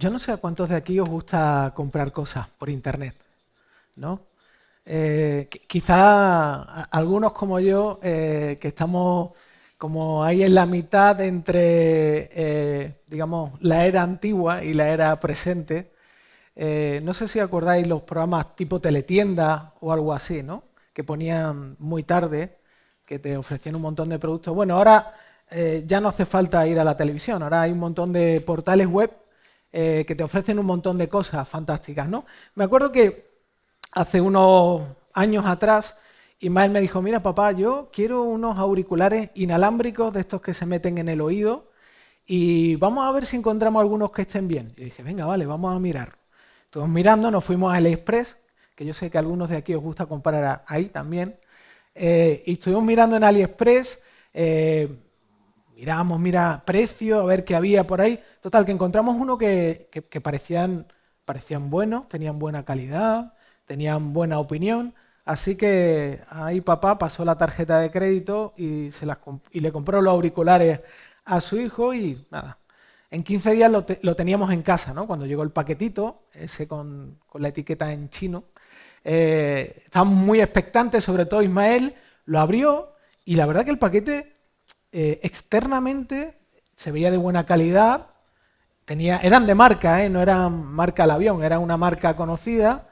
Yo no sé a cuántos de aquí os gusta comprar cosas por internet, ¿no? Quizá algunos como yo, que estamos como ahí en la mitad entre, digamos, la era antigua y la era presente. No sé si acordáis los programas tipo Teletienda o algo así, ¿no? Que ponían muy tarde, que te ofrecían un montón de productos. Bueno, ahora ya no hace falta ir a la televisión, ahora hay un montón de portales web que te ofrecen un montón de cosas fantásticas, ¿no? Me acuerdo que hace unos años atrás, Ismael me dijo, mira papá, yo quiero unos auriculares inalámbricos de estos que se meten en el oído y vamos a ver si encontramos algunos que estén bien. Y dije, venga, vale, vamos a mirar. Estuvimos mirando, nos fuimos a AliExpress, que yo sé que a algunos de aquí os gusta comprar ahí también, y estuvimos mirando en AliExpress, miramos, mira, precio, a ver qué había por ahí. Total, que encontramos uno que parecían buenos, tenían buena calidad, tenían buena opinión. Así que ahí papá pasó la tarjeta de crédito y le compró los auriculares a su hijo y nada. En 15 días lo teníamos en casa, ¿no? Cuando llegó el paquetito, ese con la etiqueta en chino. Estábamos muy expectantes, sobre todo Ismael, lo abrió y la verdad que el paquete externamente se veía de buena calidad, eran de marca, no eran marca al avión, era una marca conocida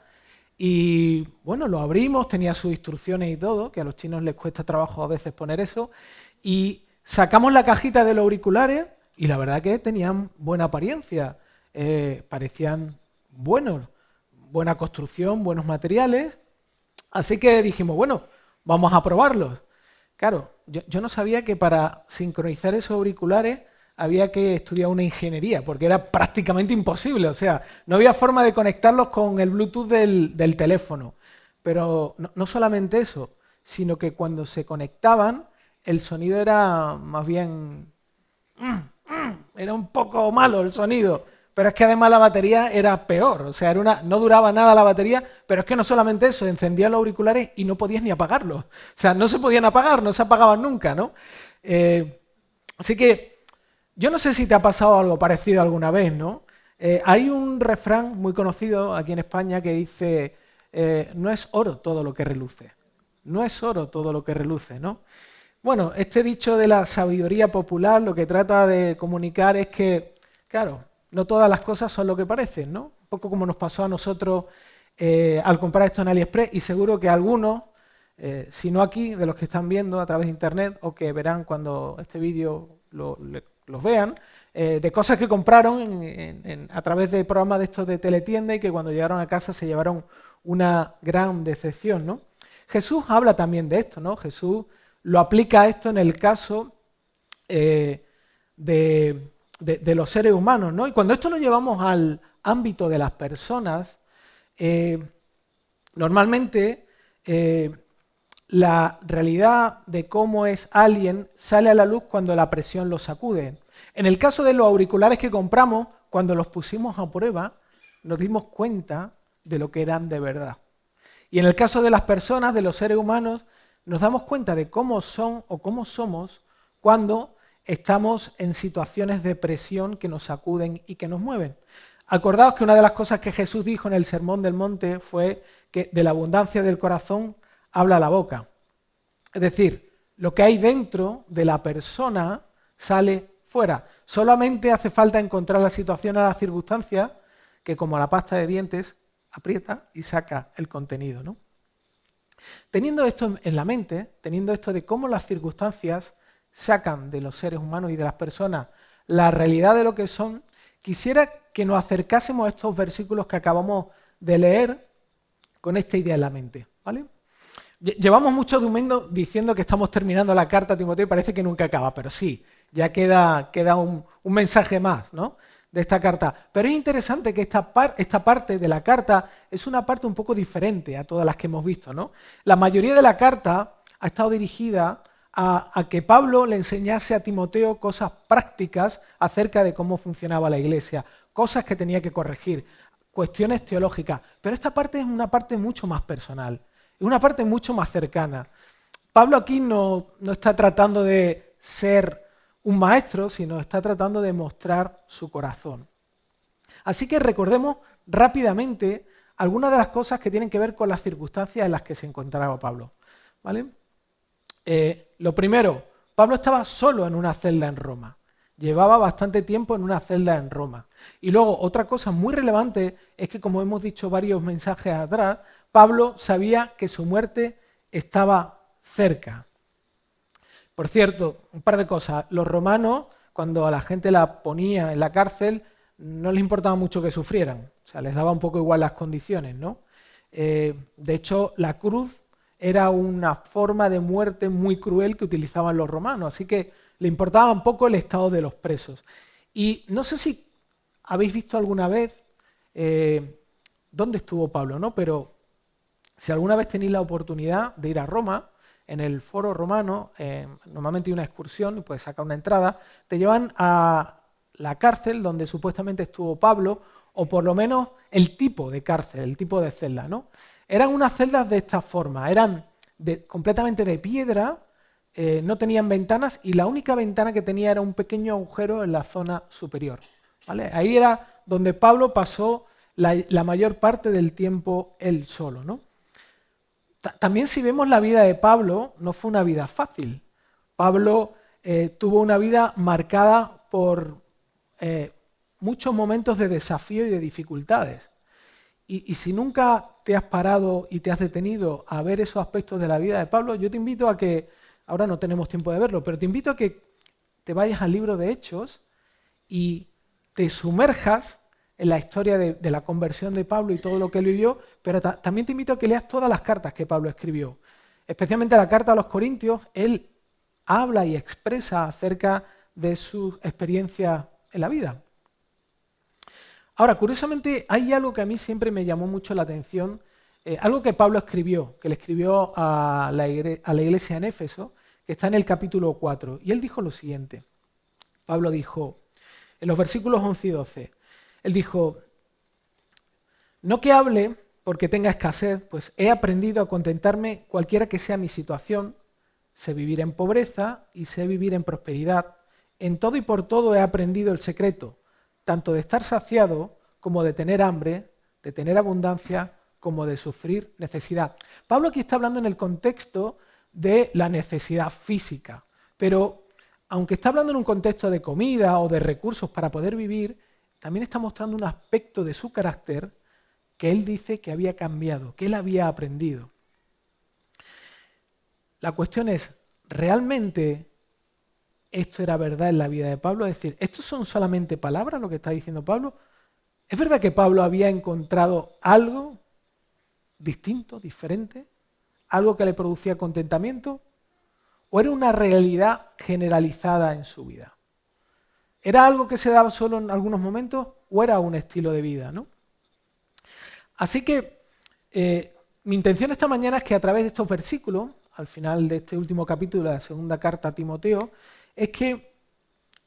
y bueno, lo abrimos, tenía sus instrucciones y todo, que a los chinos les cuesta trabajo a veces poner eso, y sacamos la cajita de los auriculares y la verdad que tenían buena apariencia, parecían buenos, buena construcción, buenos materiales, así que dijimos, bueno, vamos a probarlos. Claro, yo no sabía que para sincronizar esos auriculares había que estudiar una ingeniería, porque era prácticamente imposible. O sea, no había forma de conectarlos con el Bluetooth del teléfono. Pero no solamente eso, sino que cuando se conectaban, el sonido era más bien era un poco malo el sonido, pero es que además la batería era peor, o sea, no duraba nada la batería, pero es que no solamente eso, encendían los auriculares y no podías ni apagarlos, o sea, no se podían apagar, no se apagaban nunca, ¿no? Eh, Así que yo no sé si te ha pasado algo parecido alguna vez, ¿no? Hay un refrán muy conocido aquí en España que dice, no es oro todo lo que reluce, no es oro todo lo que reluce, ¿no? Bueno, este dicho de la sabiduría popular lo que trata de comunicar es que, claro, no todas las cosas son lo que parecen, ¿no? Un poco como nos pasó a nosotros al comprar esto en AliExpress y seguro que algunos, si no aquí, de los que están viendo a través de internet o que verán cuando este vídeo los vean, de cosas que compraron a través de programas de estos de teletienda y que cuando llegaron a casa se llevaron una gran decepción, ¿no? Jesús habla también de esto, ¿no? Jesús lo aplica a esto en el caso de los seres humanos, ¿no? Y cuando esto lo llevamos al ámbito de las personas, eh, normalmente la realidad de cómo es alguien sale a la luz cuando la presión lo sacude. En el caso de los auriculares que compramos, cuando los pusimos a prueba, nos dimos cuenta de lo que eran de verdad. Y en el caso de las personas, de los seres humanos, nos damos cuenta de cómo son o cómo somos cuando estamos en situaciones de presión que nos sacuden y que nos mueven. Acordaos que una de las cosas que Jesús dijo en el Sermón del Monte fue que de la abundancia del corazón habla la boca. Es decir, lo que hay dentro de la persona sale fuera. Solamente hace falta encontrar la situación o la circunstancia que, como la pasta de dientes, aprieta y saca el contenido, ¿no? Teniendo esto en la mente, teniendo esto de cómo las circunstancias sacan de los seres humanos y de las personas la realidad de lo que son, quisiera que nos acercásemos a estos versículos que acabamos de leer con esta idea en la mente, ¿vale? Llevamos mucho diciendo que estamos terminando la carta a Timoteo y parece que nunca acaba, pero sí, ya queda un mensaje más, ¿no?, de esta carta. Pero es interesante que esta parte de la carta es una parte un poco diferente a todas las que hemos visto, ¿no? La mayoría de la carta ha estado dirigida a que Pablo le enseñase a Timoteo cosas prácticas acerca de cómo funcionaba la iglesia, cosas que tenía que corregir, cuestiones teológicas. Pero esta parte es una parte mucho más personal, es una parte mucho más cercana. Pablo aquí no está tratando de ser un maestro, sino está tratando de mostrar su corazón. Así que recordemos rápidamente algunas de las cosas que tienen que ver con las circunstancias en las que se encontraba Pablo, ¿vale? Lo primero, Pablo estaba solo en una celda en Roma. Llevaba bastante tiempo en una celda en Roma. Y luego, otra cosa muy relevante es que, como hemos dicho varios mensajes atrás, Pablo sabía que su muerte estaba cerca. Por cierto, un par de cosas. Los romanos, cuando a la gente la ponía en la cárcel, no les importaba mucho que sufrieran. O sea, les daba un poco igual las condiciones, ¿no? De hecho, la cruz era una forma de muerte muy cruel que utilizaban los romanos. Así que le importaba un poco el estado de los presos. Y no sé si habéis visto alguna vez dónde estuvo Pablo, ¿no? Pero si alguna vez tenéis la oportunidad de ir a Roma, en el foro romano, normalmente hay una excursión y puedes sacar una entrada, te llevan a la cárcel donde supuestamente estuvo Pablo, o por lo menos el tipo de cárcel, el tipo de celda, ¿no? Eran unas celdas de esta forma, eran completamente de piedra, no tenían ventanas y la única ventana que tenía era un pequeño agujero en la zona superior, ¿vale? Ahí era donde Pablo pasó la mayor parte del tiempo él solo, ¿no? También si vemos la vida de Pablo, no fue una vida fácil. Pablo tuvo una vida marcada por muchos momentos de desafío y de dificultades. Y si nunca te has parado y te has detenido a ver esos aspectos de la vida de Pablo, yo te invito a que, ahora no tenemos tiempo de verlo, pero te invito a que te vayas al libro de Hechos y te sumerjas en la historia de la conversión de Pablo y todo lo que él vivió, pero también te invito a que leas todas las cartas que Pablo escribió. Especialmente la carta a los Corintios, él habla y expresa acerca de sus experiencias en la vida. Ahora, curiosamente, hay algo que a mí siempre me llamó mucho la atención, algo que Pablo escribió, que le escribió a la iglesia en Éfeso, que está en el capítulo 4, y él dijo lo siguiente. Pablo dijo, en los versículos 11 y 12, él dijo, no que hable porque tenga escasez, pues he aprendido a contentarme cualquiera que sea mi situación, sé vivir en pobreza y sé vivir en prosperidad. En todo y por todo he aprendido el secreto, tanto de estar saciado como de tener hambre, de tener abundancia como de sufrir necesidad. Pablo aquí está hablando en el contexto de la necesidad física, pero aunque está hablando en un contexto de comida o de recursos para poder vivir, también está mostrando un aspecto de su carácter que él dice que había cambiado, que él había aprendido. La cuestión es, ¿realmente esto era verdad en la vida de Pablo? Es decir, ¿estos son solamente palabras lo que está diciendo Pablo? ¿Es verdad que Pablo había encontrado algo distinto, diferente? ¿Algo que le producía contentamiento? ¿O era una realidad generalizada en su vida? ¿Era algo que se daba solo en algunos momentos o era un estilo de vida, ¿no? Así que mi intención esta mañana es que a través de estos versículos, al final de este último capítulo de la segunda carta a Timoteo, es que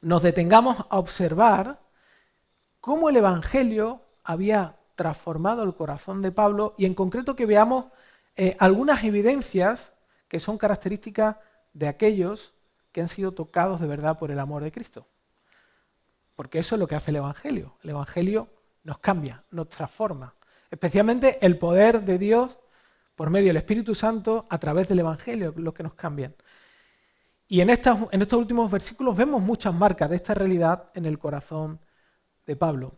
nos detengamos a observar cómo el Evangelio había transformado el corazón de Pablo y en concreto que veamos algunas evidencias que son características de aquellos que han sido tocados de verdad por el amor de Cristo. Porque eso es lo que hace el Evangelio. El Evangelio nos cambia, nos transforma. Especialmente el poder de Dios por medio del Espíritu Santo a través del Evangelio, lo que nos cambian. Y en estos últimos versículos vemos muchas marcas de esta realidad en el corazón de Pablo.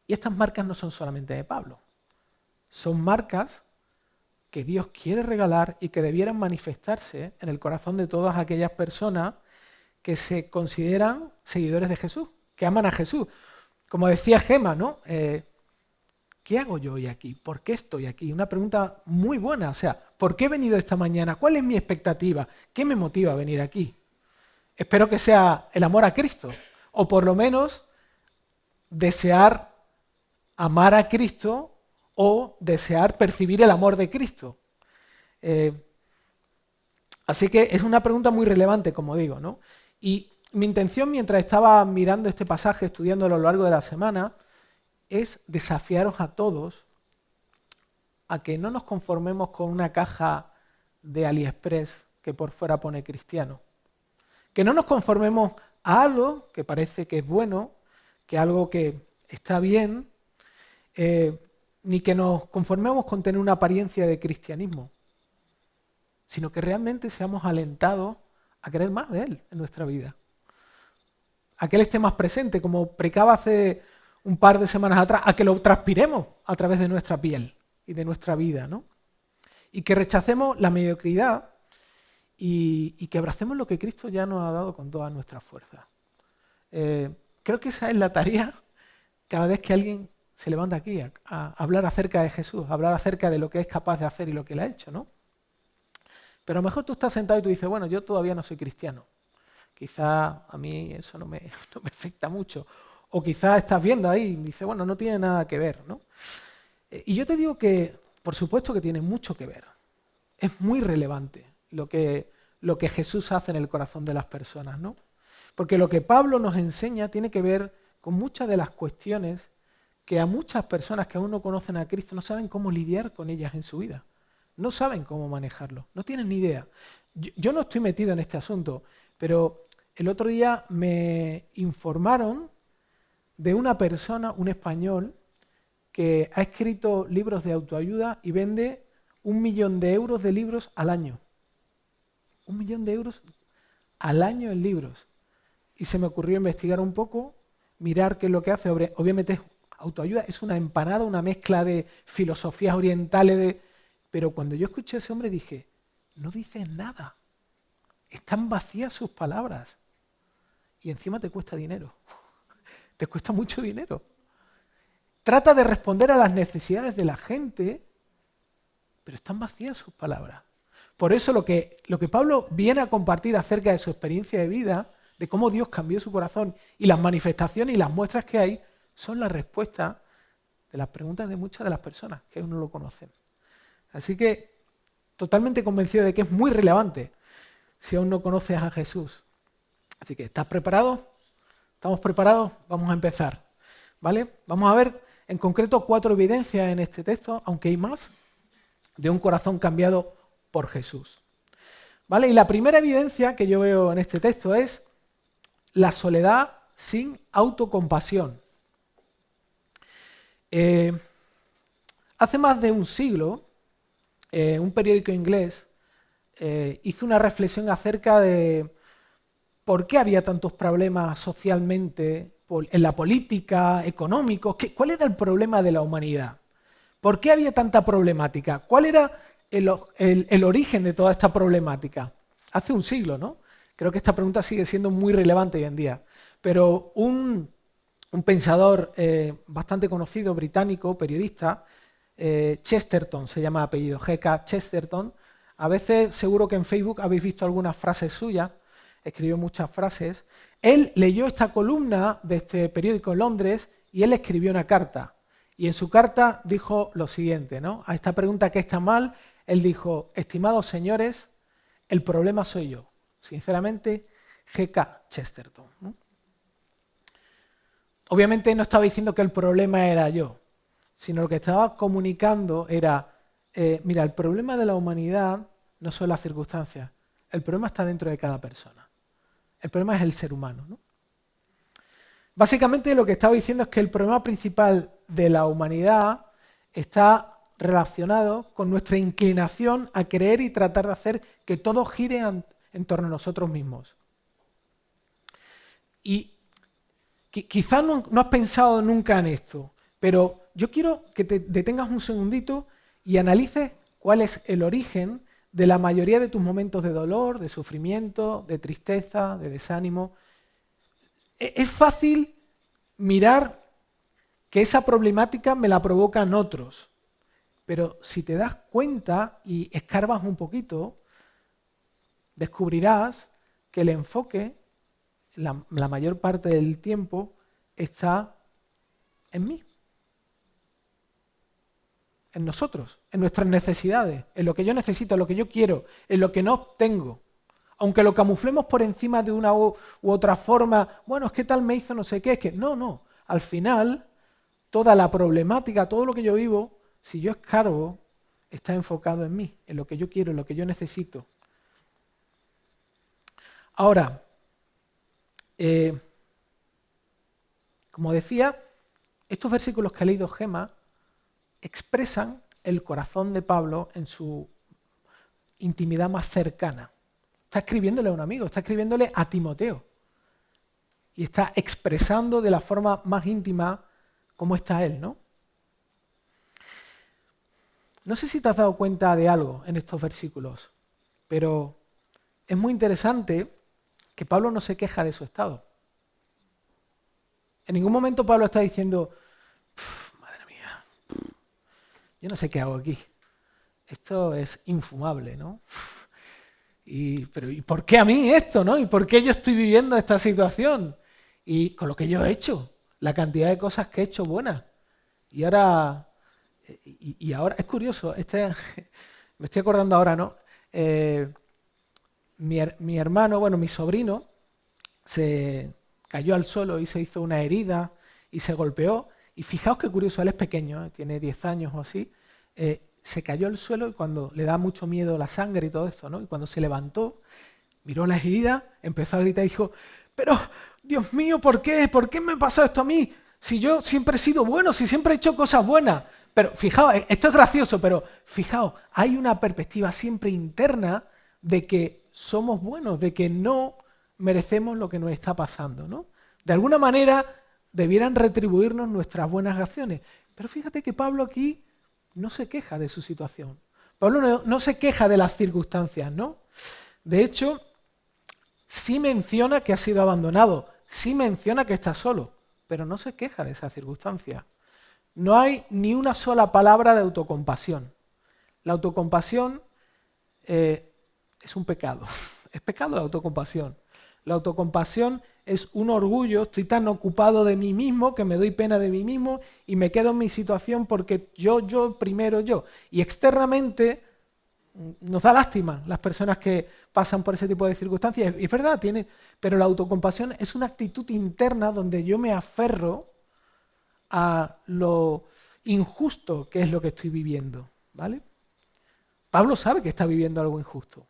Y estas marcas no son solamente de Pablo, son marcas que Dios quiere regalar y que debieran manifestarse en el corazón de todas aquellas personas que se consideran seguidores de Jesús, que aman a Jesús. Como decía Gema, ¿no? ¿Qué hago yo hoy aquí? ¿Por qué estoy aquí? Una pregunta muy buena. O sea, ¿por qué he venido esta mañana? ¿Cuál es mi expectativa? ¿Qué me motiva a venir aquí? Espero que sea el amor a Cristo. O por lo menos desear amar a Cristo o desear percibir el amor de Cristo. Así que es una pregunta muy relevante, como digo, ¿no? Y mi intención mientras estaba mirando este pasaje, estudiándolo a lo largo de la semana, es desafiaros a todos a que no nos conformemos con una caja de AliExpress que por fuera pone cristiano. Que no nos conformemos a algo que parece que es bueno, que algo que está bien, ni que nos conformemos con tener una apariencia de cristianismo, sino que realmente seamos alentados a querer más de Él en nuestra vida. A que Él esté más presente, como predicaba hace un par de semanas atrás, a que lo transpiremos a través de nuestra piel y de nuestra vida, ¿no? Y que rechacemos la mediocridad y que abracemos lo que Cristo ya nos ha dado con todas nuestras fuerzas. Creo que esa es la tarea cada vez que alguien se levanta aquí a hablar acerca de Jesús, a hablar acerca de lo que es capaz de hacer y lo que Él ha hecho, ¿no? Pero a lo mejor tú estás sentado y tú dices, bueno, yo todavía no soy cristiano. Quizá a mí eso no me afecta mucho. O quizá estás viendo ahí y dices, bueno, no tiene nada que ver, ¿no? Y yo te digo que, por supuesto que tiene mucho que ver. Es muy relevante lo que Jesús hace en el corazón de las personas, ¿no? Porque lo que Pablo nos enseña tiene que ver con muchas de las cuestiones que a muchas personas que aún no conocen a Cristo no saben cómo lidiar con ellas en su vida. No saben cómo manejarlo, no tienen ni idea. Yo no estoy metido en este asunto, pero el otro día me informaron de una persona, un español, que ha escrito libros de autoayuda y vende 1 millón de euros de libros al año. 1 millón de euros al año en libros. Y se me ocurrió investigar un poco, mirar qué es lo que hace. Obviamente autoayuda es una empanada, una mezcla de filosofías orientales. Pero cuando yo escuché a ese hombre dije, no dices nada. Están vacías sus palabras. Y encima te cuesta dinero. Te cuesta mucho dinero. Trata de responder a las necesidades de la gente, pero están vacías sus palabras. Por eso lo que Pablo viene a compartir acerca de su experiencia de vida, de cómo Dios cambió su corazón y las manifestaciones y las muestras que hay, son la respuesta de las preguntas de muchas de las personas que aún no lo conocen. Así que totalmente convencido de que es muy relevante si aún no conoces a Jesús. Así que, ¿estás preparado? ¿Estamos preparados? Vamos a empezar. ¿Vale? Vamos a ver en concreto 4 evidencias en este texto, aunque hay más, de un corazón cambiado por Jesús. ¿Vale? Y la primera evidencia que yo veo en este texto es la soledad sin autocompasión. Hace más de un siglo, un periódico inglés hizo una reflexión acerca de por qué había tantos problemas socialmente, en la política, económicos. ¿Cuál era el problema de la humanidad? ¿Por qué había tanta problemática? ¿Cuál era el origen de toda esta problemática? Hace un siglo, ¿no? Creo que esta pregunta sigue siendo muy relevante hoy en día. Pero un pensador bastante conocido, británico, periodista, Chesterton, se llama apellido, G.K. Chesterton. A veces seguro que en Facebook habéis visto algunas frases suyas, escribió muchas frases. Él leyó esta columna de este periódico en Londres y él escribió una carta. Y en su carta dijo lo siguiente, ¿no? A esta pregunta, ¿qué está mal? Él dijo, estimados señores, el problema soy yo. Sinceramente, G.K. Chesterton, ¿no? Obviamente no estaba diciendo que el problema era yo, sino lo que estaba comunicando era, mira, el problema de la humanidad no son las circunstancias, el problema está dentro de cada persona. El problema es el ser humano, ¿no? Básicamente lo que estaba diciendo es que el problema principal de la humanidad está relacionado con nuestra inclinación a creer y tratar de hacer que todo gire en torno a nosotros mismos. Y quizás no has pensado nunca en esto, pero yo quiero que te detengas un segundito y analices cuál es el origen de la mayoría de tus momentos de dolor, de sufrimiento, de tristeza, de desánimo. Es fácil mirar que esa problemática me la provocan otros, pero si te das cuenta y escarbas un poquito, descubrirás que el enfoque, la mayor parte del tiempo, está en mí. En nosotros, en nuestras necesidades, en lo que yo necesito, en lo que yo quiero, en lo que no tengo. Aunque lo camuflemos por encima de una u otra forma, bueno, es que tal me hizo no sé qué, es que no. Al final, toda la problemática, todo lo que yo vivo, si yo escarbo, está enfocado en mí, en lo que yo quiero, en lo que yo necesito. Ahora, como decía, estos versículos que ha leído Gema expresan el corazón de Pablo en su intimidad más cercana. Está escribiéndole a un amigo, está escribiéndole a Timoteo. Y está expresando de la forma más íntima cómo está él, ¿no? No sé si te has dado cuenta de algo en estos versículos, pero es muy interesante que Pablo no se queja de su estado. En ningún momento Pablo está diciendo, madre mía, yo no sé qué hago aquí. Esto es infumable, ¿no? Pero ¿y por qué a mí esto, no? ¿Y por qué yo estoy viviendo esta situación? Y con lo que yo he hecho, la cantidad de cosas que he hecho buenas. Y ahora es curioso, me estoy acordando ahora, ¿no? Mi hermano, bueno, mi sobrino, se cayó al suelo y se hizo una herida y se golpeó. Y fijaos qué curioso, él es pequeño, tiene 10 años o así. Se cayó al suelo y cuando le da mucho miedo la sangre y todo esto, ¿no? Y cuando se levantó, miró la herida, empezó a gritar y dijo, pero Dios mío, ¿por qué? ¿Por qué me pasa esto a mí? Si yo siempre he sido bueno, si siempre he hecho cosas buenas. Pero fijaos, esto es gracioso, pero fijaos, hay una perspectiva siempre interna de que somos buenos, de que no merecemos lo que nos está pasando, ¿no? De alguna manera debieran retribuirnos nuestras buenas acciones. Pero fíjate que Pablo aquí no se queja de su situación. Pablo no se queja de las circunstancias, ¿no? De hecho, sí menciona que ha sido abandonado, sí menciona que está solo, pero no se queja de esa circunstancia. No hay ni una sola palabra de autocompasión. La autocompasión es un pecado. Es pecado la autocompasión. La autocompasión es un orgullo, estoy tan ocupado de mí mismo que me doy pena de mí mismo y me quedo en mi situación porque primero yo. Y externamente nos da lástima las personas que pasan por ese tipo de circunstancias. Y es verdad, pero la autocompasión es una actitud interna donde yo me aferro a lo injusto que es lo que estoy viviendo, ¿vale? Pablo sabe que está viviendo algo injusto,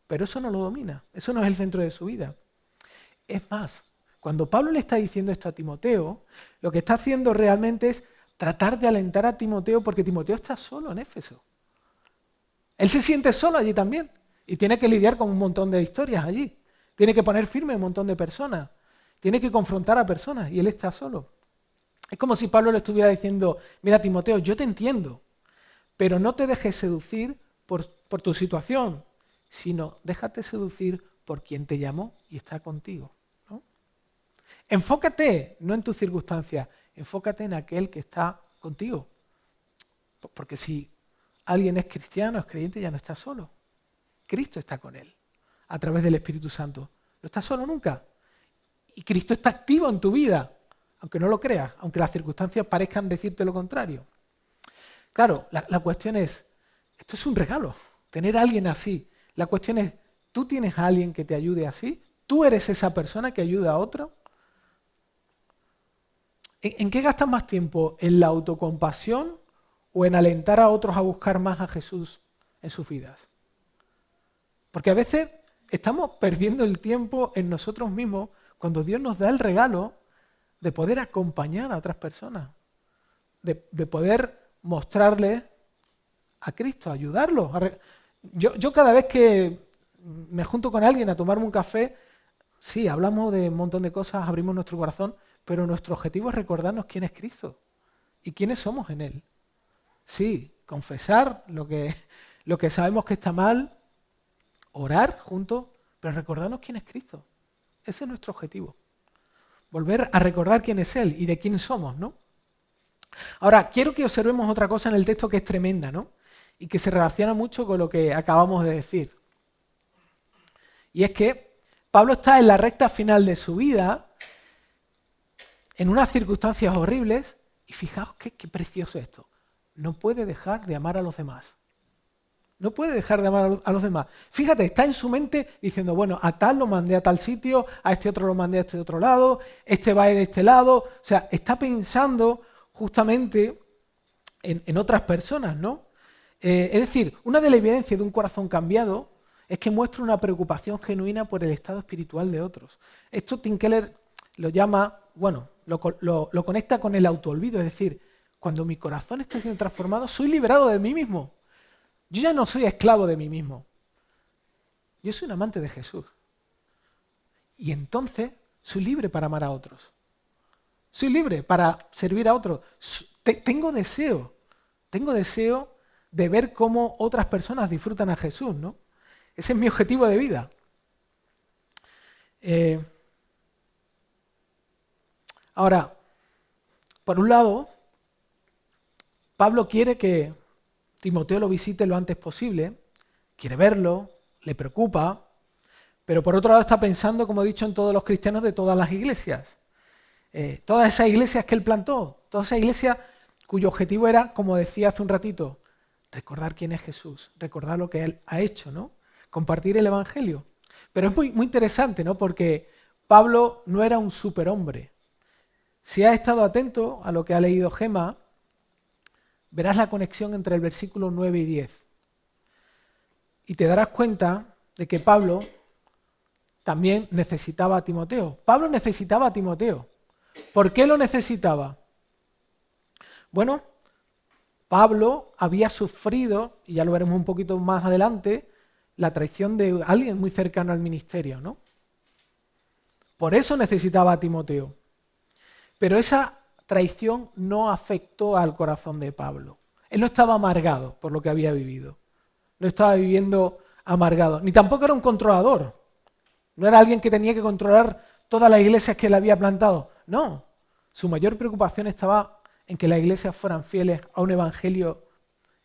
pero eso no lo domina, eso no es el centro de su vida. Es más, cuando Pablo le está diciendo esto a Timoteo, lo que está haciendo realmente es tratar de alentar a Timoteo porque Timoteo está solo en Éfeso. Él se siente solo allí también y tiene que lidiar con un montón de historias allí. Tiene que poner firme a un montón de personas. Tiene que confrontar a personas y él está solo. Es como si Pablo le estuviera diciendo, mira Timoteo, yo te entiendo, pero no te dejes seducir por tu situación, sino déjate seducir por quien te llamó y está contigo, ¿no? Enfócate no en tus circunstancias, enfócate en aquel que está contigo. Porque si alguien es cristiano, es creyente, ya no está solo. Cristo está con él, a través del Espíritu Santo. No está solo nunca. Y Cristo está activo en tu vida, aunque no lo creas, aunque las circunstancias parezcan decirte lo contrario. Claro, la cuestión es, esto es un regalo, tener a alguien así. La cuestión es, ¿tú tienes a alguien que te ayude así? ¿Tú eres esa persona que ayuda a otro? ¿En qué gastas más tiempo? ¿En la autocompasión o en alentar a otros a buscar más a Jesús en sus vidas? Porque a veces estamos perdiendo el tiempo en nosotros mismos cuando Dios nos da el regalo de poder acompañar a otras personas, de poder mostrarles a Cristo, ayudarlos. Yo cada vez que me junto con alguien a tomarme un café, sí, hablamos de un montón de cosas, abrimos nuestro corazón, pero nuestro objetivo es recordarnos quién es Cristo y quiénes somos en Él. Sí, confesar lo que sabemos que está mal, orar juntos, pero recordarnos quién es Cristo. Ese es nuestro objetivo. Volver a recordar quién es Él y de quién somos, ¿no? Ahora, quiero que observemos otra cosa en el texto que es tremenda, ¿no? Y que se relaciona mucho con lo que acabamos de decir. Y es que Pablo está en la recta final de su vida, en unas circunstancias horribles, y fijaos qué precioso esto. No puede dejar de amar a los demás. No puede dejar de amar a los demás. Fíjate, está en su mente diciendo, bueno, a tal lo mandé a tal sitio, a este otro lo mandé a este otro lado, este va a ir a este lado. O sea, está pensando justamente en otras personas, ¿no? Es decir, una de las evidencias de un corazón cambiado es que muestra una preocupación genuina por el estado espiritual de otros. Esto Tim Keller lo llama, bueno, lo conecta con el autoolvido, es decir, cuando mi corazón está siendo transformado, soy liberado de mí mismo. Yo ya no soy esclavo de mí mismo. Yo soy un amante de Jesús. Y entonces soy libre para amar a otros. Soy libre para servir a otros. Tengo deseo de ver cómo otras personas disfrutan a Jesús, ¿no? Ese es mi objetivo de vida. Ahora, por un lado, Pablo quiere que Timoteo lo visite lo antes posible, quiere verlo, le preocupa, pero por otro lado está pensando, como he dicho, en todos los cristianos de todas las iglesias. Todas esas iglesias que él plantó, todas esas iglesias cuyo objetivo era, como decía hace un ratito, recordar quién es Jesús, recordar lo que él ha hecho, ¿no? Compartir el evangelio. Pero es muy interesante, ¿no? Porque Pablo no era un superhombre. Si has estado atento a lo que ha leído Gema, verás la conexión entre el versículo 9 y 10. Y te darás cuenta de que Pablo también necesitaba a Timoteo. Pablo necesitaba a Timoteo. ¿Por qué lo necesitaba? Bueno, Pablo había sufrido, y ya lo veremos un poquito más adelante, la traición de alguien muy cercano al ministerio, ¿no? Por eso necesitaba a Timoteo. Pero esa traición no afectó al corazón de Pablo. Él no estaba amargado por lo que había vivido. No estaba viviendo amargado. Ni tampoco era un controlador. No era alguien que tenía que controlar todas las iglesias que él había plantado. No. Su mayor preocupación estaba en que las iglesias fueran fieles a un evangelio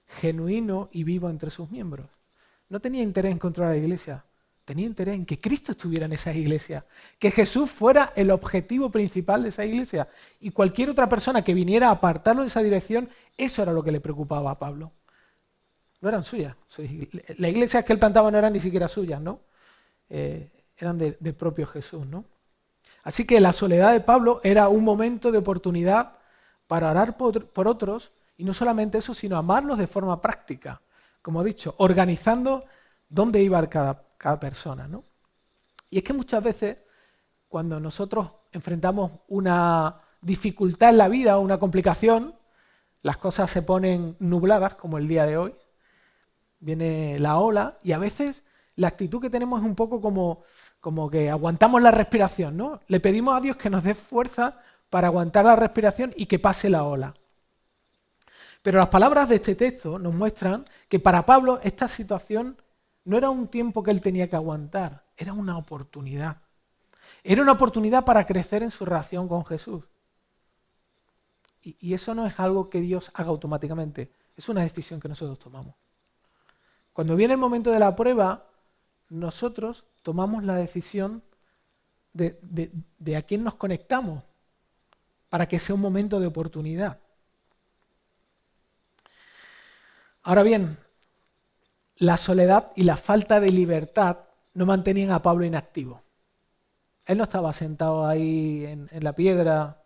genuino y vivo entre sus miembros. No tenía interés en controlar la iglesia. Tenía interés en que Cristo estuviera en esas iglesias, que Jesús fuera el objetivo principal de esa iglesia. Y cualquier otra persona que viniera a apartarlo de esa dirección, eso era lo que le preocupaba a Pablo. No eran suyas. Las iglesias que él plantaba no eran ni siquiera suyas, ¿no? Eran del propio Jesús, ¿no? Así que la soledad de Pablo era un momento de oportunidad para orar por otros, y no solamente eso, sino amarlos de forma práctica. Como he dicho, organizando dónde iba cada persona, ¿no? Y es que muchas veces, cuando nosotros enfrentamos una dificultad en la vida o una complicación, las cosas se ponen nubladas, como el día de hoy, viene la ola, y a veces la actitud que tenemos es un poco como que aguantamos la respiración, ¿no? Le pedimos a Dios que nos dé fuerza para aguantar la respiración y que pase la ola. Pero las palabras de este texto nos muestran que para Pablo esta situación no era un tiempo que él tenía que aguantar, era una oportunidad. Era una oportunidad para crecer en su relación con Jesús. Y eso no es algo que Dios haga automáticamente, es una decisión que nosotros tomamos. Cuando viene el momento de la prueba, nosotros tomamos la decisión de a quién nos conectamos para que sea un momento de oportunidad. Ahora bien, la soledad y la falta de libertad no mantenían a Pablo inactivo. Él no estaba sentado ahí en la piedra,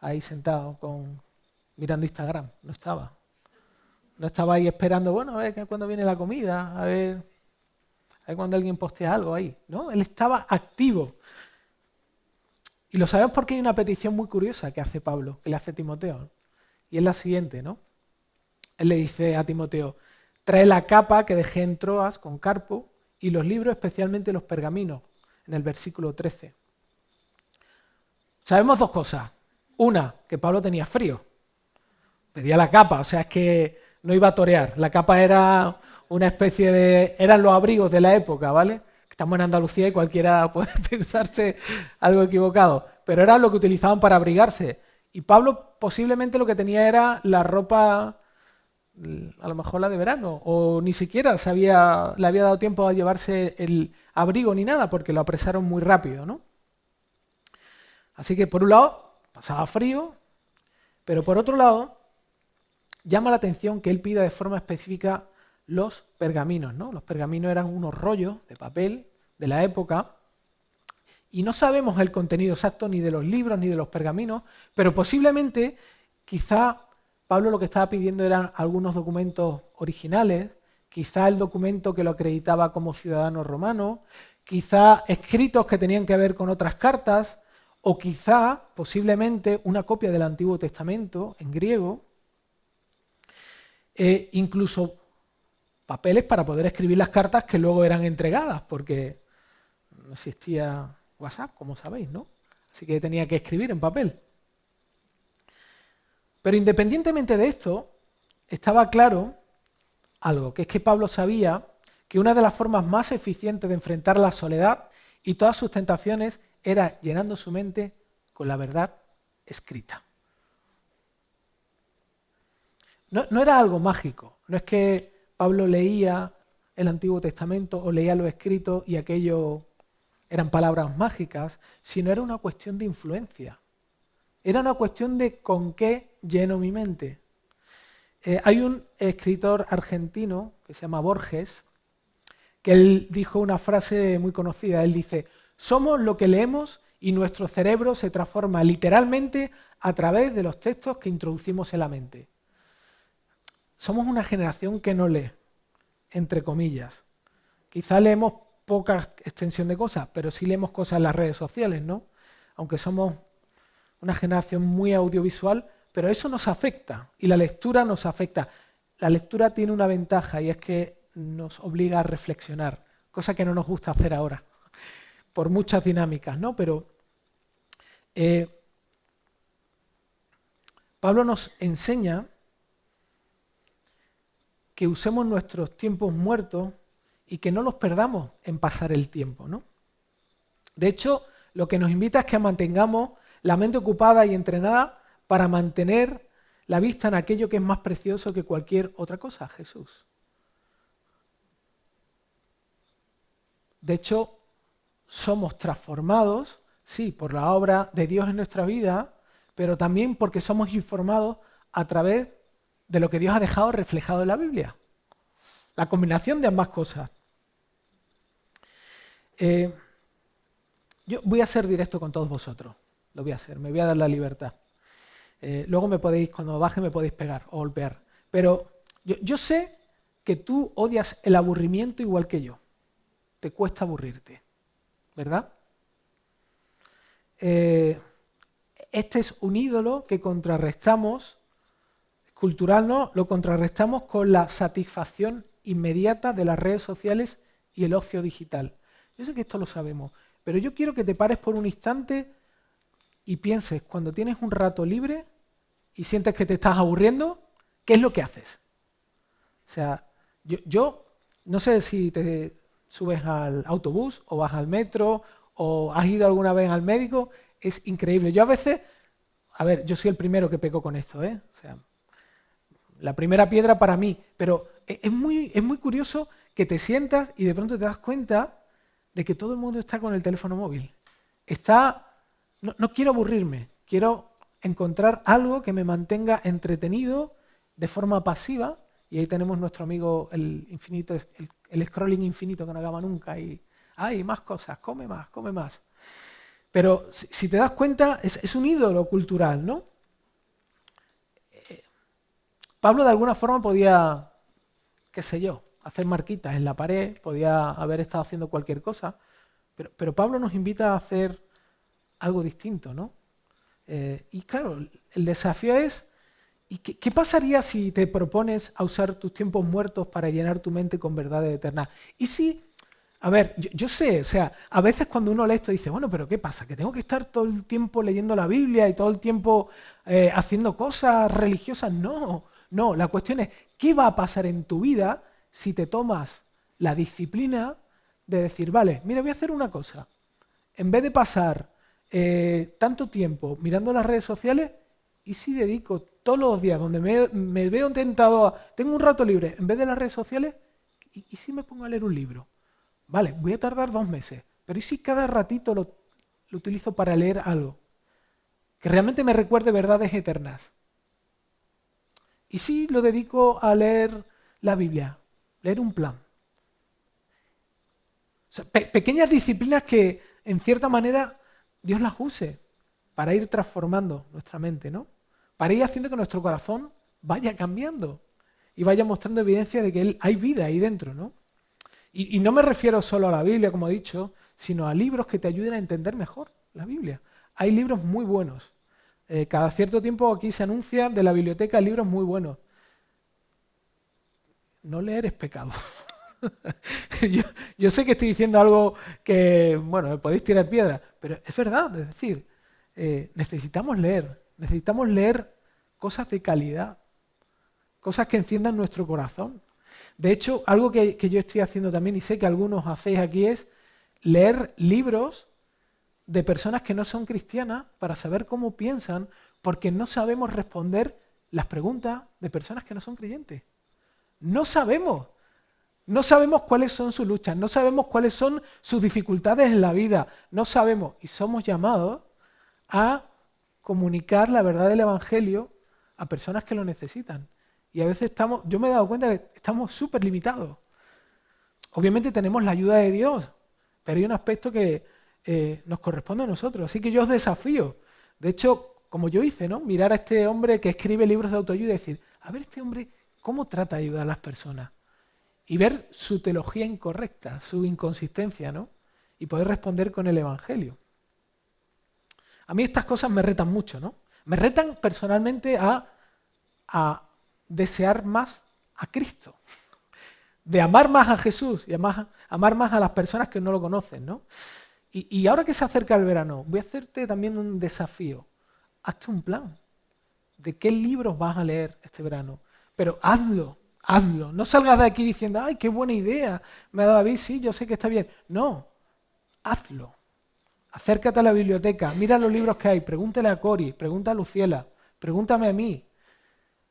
ahí sentado mirando Instagram, no estaba. No estaba ahí esperando, bueno, a ver cuándo viene la comida, a ver cuándo alguien postea algo ahí. No, él estaba activo. Y lo sabemos porque hay una petición muy curiosa que hace Pablo, que le hace Timoteo. Y es la siguiente, ¿no? Él le dice a Timoteo, trae la capa que dejé en Troas con Carpo y los libros, especialmente los pergaminos, en el versículo 13. Sabemos dos cosas. Una, que Pablo tenía frío. Pedía la capa, o sea, es que no iba a torear. La capa era una especie de... eran los abrigos de la época, ¿vale? Estamos en Andalucía y cualquiera puede pensarse algo equivocado. Pero era lo que utilizaban para abrigarse. Y Pablo posiblemente lo que tenía era la ropa, a lo mejor la de verano, o ni siquiera le había dado tiempo a llevarse el abrigo ni nada, porque lo apresaron muy rápido, ¿no? Así que por un lado pasaba frío, pero por otro lado llama la atención que él pida de forma específica los pergaminos, ¿no? Los pergaminos eran unos rollos de papel de la época y no sabemos el contenido exacto ni de los libros ni de los pergaminos, pero posiblemente quizá Pablo lo que estaba pidiendo eran algunos documentos originales, quizá el documento que lo acreditaba como ciudadano romano, quizá escritos que tenían que ver con otras cartas o quizá, posiblemente, una copia del Antiguo Testamento en griego, incluso papeles para poder escribir las cartas que luego eran entregadas, porque no existía WhatsApp, como sabéis, ¿no? Así que tenía que escribir en papel. Pero independientemente de esto, estaba claro algo, que es que Pablo sabía que una de las formas más eficientes de enfrentar la soledad y todas sus tentaciones era llenando su mente con la verdad escrita. No era algo mágico, no es que Pablo leía el Antiguo Testamento o leía los escritos y aquello eran palabras mágicas, sino era una cuestión de influencia. Era una cuestión de con qué lleno mi mente. Hay un escritor argentino que se llama Borges, que él dijo una frase muy conocida. Él dice: somos lo que leemos y nuestro cerebro se transforma literalmente a través de los textos que introducimos en la mente. Somos una generación que no lee, entre comillas. Quizá leemos poca extensión de cosas, pero sí leemos cosas en las redes sociales, ¿no? Aunque somos una generación muy audiovisual, pero eso nos afecta y la lectura nos afecta. La lectura tiene una ventaja y es que nos obliga a reflexionar, cosa que no nos gusta hacer ahora, por muchas dinámicas, ¿no? Pero Pablo nos enseña que usemos nuestros tiempos muertos y que no los perdamos en pasar el tiempo, ¿no? De hecho, lo que nos invita es que mantengamos la mente ocupada y entrenada para mantener la vista en aquello que es más precioso que cualquier otra cosa, Jesús. De hecho, somos transformados, sí, por la obra de Dios en nuestra vida, pero también porque somos informados a través de lo que Dios ha dejado reflejado en la Biblia. La combinación de ambas cosas. Yo voy a ser directo con todos vosotros. Lo voy a hacer, me voy a dar la libertad. Luego cuando baje me podéis pegar o golpear. Pero yo sé que tú odias el aburrimiento igual que yo. Te cuesta aburrirte, ¿verdad? Este es un ídolo que contrarrestamos, cultural, ¿no? Lo contrarrestamos con la satisfacción inmediata de las redes sociales y el ocio digital. Yo sé que esto lo sabemos, pero yo quiero que te pares por un instante y pienses, cuando tienes un rato libre y sientes que te estás aburriendo, ¿qué es lo que haces? O sea, yo no sé si te subes al autobús o vas al metro o has ido alguna vez al médico, es increíble. Yo a veces, yo soy el primero que peco con esto, ¿eh? O sea, la primera piedra para mí, pero es muy curioso que te sientas y de pronto te das cuenta de que todo el mundo está con el teléfono móvil. No quiero aburrirme, quiero encontrar algo que me mantenga entretenido de forma pasiva, y ahí tenemos nuestro amigo el infinito, el scrolling infinito que no acaba nunca, y hay más cosas, come más. Pero si te das cuenta, es un ídolo cultural, ¿no? Pablo de alguna forma podía, qué sé yo, hacer marquitas en la pared, podía haber estado haciendo cualquier cosa, pero Pablo nos invita a hacer algo distinto, ¿no? Y claro, el desafío es, ¿y qué pasaría si te propones a usar tus tiempos muertos para llenar tu mente con verdades eternas? Y si, yo sé, o sea, a veces cuando uno lee esto dice, bueno, pero ¿qué pasa? ¿Que tengo que estar todo el tiempo leyendo la Biblia y todo el tiempo haciendo cosas religiosas? No, la cuestión es, ¿qué va a pasar en tu vida si te tomas la disciplina de decir, vale, mira, voy a hacer una cosa. En vez de pasar tanto tiempo mirando las redes sociales, ¿y si dedico todos los días donde me veo tentado tengo un rato libre, en vez de las redes sociales, ¿y si me pongo a leer un libro? Vale, voy a tardar 2 meses, pero ¿y si cada ratito lo utilizo para leer algo que realmente me recuerde verdades eternas? ¿Y si lo dedico a leer la Biblia, leer un plan? O sea, pequeñas disciplinas que, en cierta manera, Dios las use para ir transformando nuestra mente, ¿no? Para ir haciendo que nuestro corazón vaya cambiando y vaya mostrando evidencia de que hay vida ahí dentro, ¿no? Y no me refiero solo a la Biblia, como he dicho, sino a libros que te ayuden a entender mejor la Biblia, Hay libros muy buenos. Cada cierto tiempo aquí se anuncia de la biblioteca libros muy buenos. No leer es pecado. yo, yo sé que estoy diciendo algo que, bueno, me podéis tirar piedra, pero es verdad, es decir, necesitamos leer cosas de calidad, cosas que enciendan nuestro corazón. De hecho, algo que yo estoy haciendo también, y sé que algunos hacéis aquí, es leer libros de personas que no son cristianas para saber cómo piensan, porque no sabemos responder las preguntas de personas que no son creyentes. No sabemos. No sabemos cuáles son sus luchas, no sabemos cuáles son sus dificultades en la vida, no sabemos y somos llamados a comunicar la verdad del Evangelio a personas que lo necesitan. Y a veces yo me he dado cuenta que estamos súper limitados. Obviamente tenemos la ayuda de Dios, pero hay un aspecto que nos corresponde a nosotros. Así que yo os desafío. De hecho, como yo hice, ¿no? Mirar a este hombre que escribe libros de autoayuda y decir, a ver este hombre, ¿cómo trata de ayudar a las personas? Y ver su teología incorrecta, su inconsistencia, ¿no? Y poder responder con el Evangelio. A mí estas cosas me retan mucho, ¿no? Me retan personalmente a desear más a Cristo, de amar más a Jesús y amar más a las personas que no lo conocen, ¿no? Y ahora que se acerca el verano, voy a hacerte también un desafío. Hazte un plan de qué libros vas a leer este verano, pero hazlo. Hazlo, no salgas de aquí diciendo, ¡ay, qué buena idea! Me ha dado David, sí, yo sé que está bien. No, hazlo. Acércate a la biblioteca, mira los libros que hay, pregúntale a Cori, pregunta a Luciela, pregúntame a mí.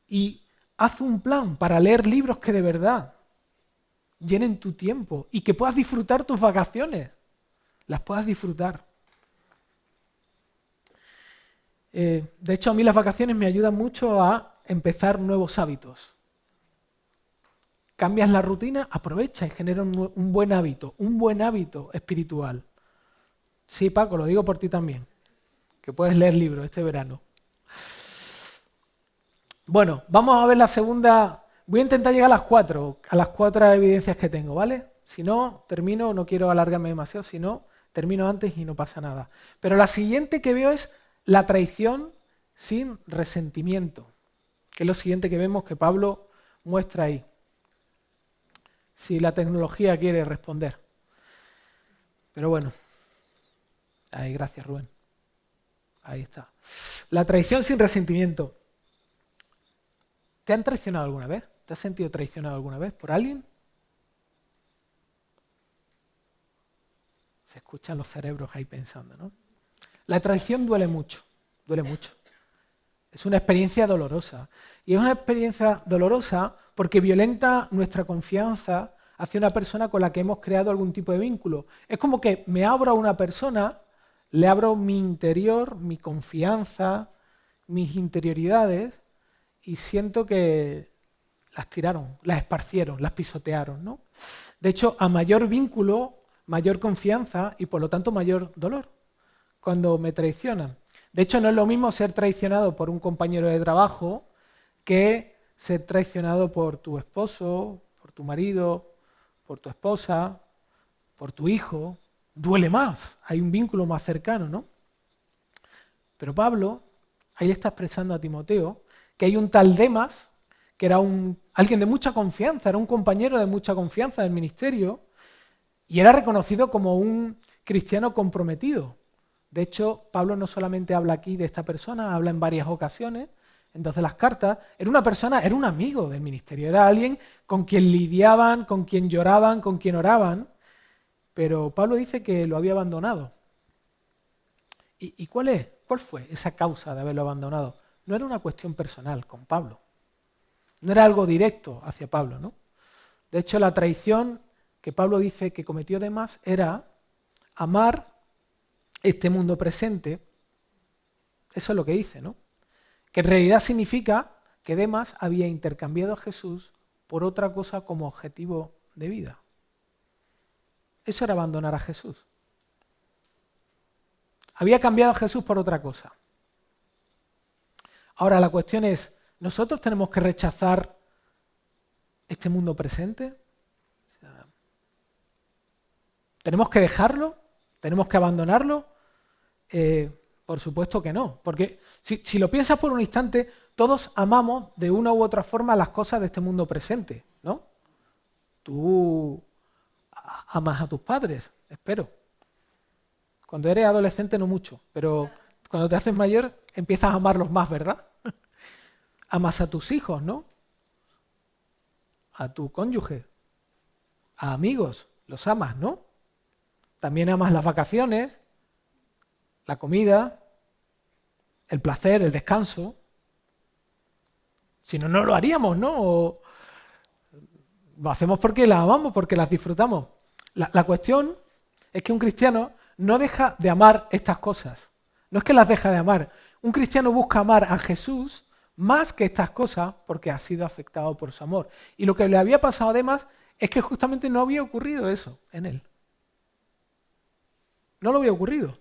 Y haz un plan para leer libros que de verdad llenen tu tiempo y que puedas disfrutar tus vacaciones. Las puedas disfrutar. De hecho, a mí las vacaciones me ayudan mucho a empezar nuevos hábitos. Cambias la rutina, aprovecha y genera un buen hábito espiritual. Sí, Paco, lo digo por ti también, que puedes leer libros este verano. Bueno, vamos a ver la segunda. Voy a intentar llegar a las cuatro evidencias que tengo, ¿vale? Si no, termino, no quiero alargarme demasiado, si no, termino antes y no pasa nada. Pero la siguiente que veo es la traición sin resentimiento, que es lo siguiente que vemos que Pablo muestra ahí. Si la tecnología quiere responder. Pero bueno. Ahí, gracias, Rubén. Ahí está. La traición sin resentimiento. ¿Te han traicionado alguna vez? ¿Te has sentido traicionado alguna vez por alguien? Se escuchan los cerebros ahí pensando, ¿no? La traición duele mucho, duele mucho. Es una experiencia dolorosa. Y es una experiencia dolorosa porque violenta nuestra confianza hacia una persona con la que hemos creado algún tipo de vínculo. Es como que me abro a una persona, le abro mi interior, mi confianza, mis interioridades y siento que las tiraron, las esparcieron, las pisotearon, ¿no? De hecho, a mayor vínculo, mayor confianza y por lo tanto mayor dolor cuando me traicionan. De hecho, no es lo mismo ser traicionado por un compañero de trabajo que ser traicionado por tu esposo, por tu marido, por tu esposa, por tu hijo. Duele más, hay un vínculo más cercano, ¿no? Pero Pablo, ahí le está expresando a Timoteo que hay un tal Demas, que era alguien de mucha confianza, era un compañero de mucha confianza del ministerio, y era reconocido como un cristiano comprometido. De hecho, Pablo no solamente habla aquí de esta persona, habla en varias ocasiones, entonces las cartas, era un amigo del ministerio, era alguien con quien lidiaban, con quien lloraban, con quien oraban, pero Pablo dice que lo había abandonado. ¿Y cuál fue esa causa de haberlo abandonado? No era una cuestión personal con Pablo, no era algo directo hacia Pablo, ¿no? De hecho, la traición que Pablo dice que cometió Demas era amar este mundo presente. Eso es lo que dice, ¿no? Que en realidad significa que Demas había intercambiado a Jesús por otra cosa como objetivo de vida. Eso era abandonar a Jesús. Había cambiado a Jesús por otra cosa. Ahora la cuestión es, ¿nosotros tenemos que rechazar este mundo presente? ¿Tenemos que dejarlo? ¿Tenemos que abandonarlo? Por supuesto que no, porque si lo piensas por un instante, todos amamos de una u otra forma las cosas de este mundo presente, ¿no? Tú amas a tus padres, espero. Cuando eres adolescente no mucho, pero cuando te haces mayor empiezas a amarlos más, ¿verdad? Amas a tus hijos, ¿no? A tu cónyuge, a amigos, los amas, ¿no? También amas las vacaciones, la comida, el placer, el descanso. Si no, no lo haríamos, ¿no? O lo hacemos porque las amamos, porque las disfrutamos. La cuestión es que un cristiano no deja de amar estas cosas. No es que las deja de amar. Un cristiano busca amar a Jesús más que estas cosas porque ha sido afectado por su amor. Y lo que le había pasado además es que justamente no había ocurrido eso en él. No lo había ocurrido.